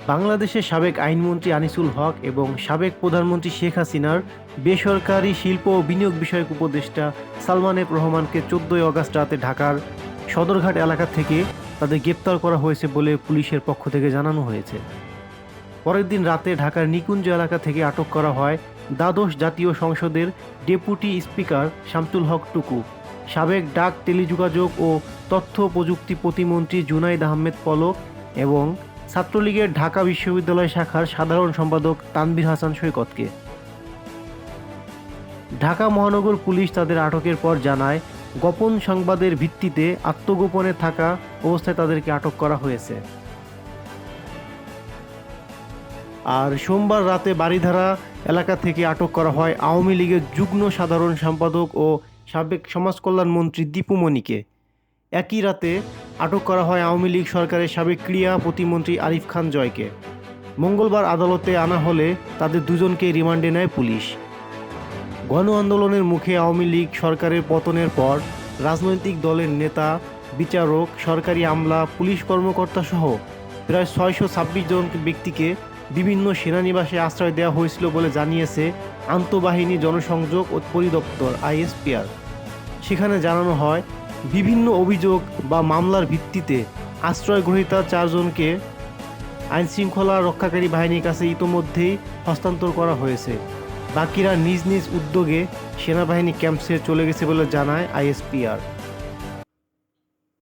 বাংলাদেশের সাবেক আইনমন্ত্রী আনিসুল হক এবং সাবেক প্রধানমন্ত্রী শেখ হাসিনার বেসরকারি শিল্প ও বিনিয়োগ বিষয়ক উপদেষ্টা সালমান এফ রহমানকে 14 আগস্ট রাতে ঢাকার সদরঘাট এলাকা থেকে তাদের গ্রেপ্তার করা হয়েছে বলে পুলিশের পক্ষ থেকে জানানো হয়েছে। পরের দিন রাতে ঢাকার নিকুঞ্জ এলাকা থেকে আটক করা হয় দ্বাদশ জাতীয় সংসদের ডেপুটি স্পিকার শামসুল হক টুকু, সাবেক ডাক, টেলিযোগাযোগ ও তথ্য প্রযুক্তি প্রতিমন্ত্রী জুনাইদ আহমেদ পলক এবং ছাত্রলীগের ঢাকা বিশ্ববিদ্যালয় শাখার সাধারণ সম্পাদক তানভীর হাসান সৈকতকে। ঢাকা মহানগর পুলিশ তাদের আটকের পর জানায়, গোপন সংবাদের ভিত্তিতে আত্মগোপনে থাকা অবস্থায় তাদেরকে আটক করা হয়েছে। আর সোমবার রাতে বারিধারা এলাকা থেকে আটক করা হয় আওয়ামী লীগের যুগ্ম সাধারণ সম্পাদক ও সাবেক সমাজকল্যাণ মন্ত্রী দীপু মনিকে। একই রাতে আটক করা হয় আওয়ামী লীগ সরকারের সাবেক ক্রীড়া প্রতিমন্ত্রী আরিফ খান জয়কে। মঙ্গলবার আদালতে আনা হলে তাদের দুজনকে রিমান্ডে নেয় পুলিশ। গণ আন্দোলনের মুখে আওয়ামী লীগ সরকারের পতনের পর রাজনৈতিক দলের নেতা, বিচারক, সরকারি আমলা, পুলিশ কর্মকর্তা সহ প্রায় 626 জন ব্যক্তিকে বিভিন্ন সেনানিবাসে আশ্রয় দেওয়া হয়েছিল বলে জানিয়েছে আন্তঃবাহিনী জনসংযোগ ও পরিদপ্তর আইএসপিআর। সেখানে জানানো হয়, বিভিন্ন অভিযোগ বা মামলার ভিত্তিতে আশ্রয় গ্রহীতা 4 জনকে আইনশৃঙ্খলা রক্ষাকারী বাহিনীর কাছে ইতোমধ্যেই হস্তান্তর করা হয়েছে। বাকিরা নিজ নিজ উদ্যোগে সেনাবাহিনী ক্যাম্পসে চলে গেছে বলে জানায় আইএসপিআর।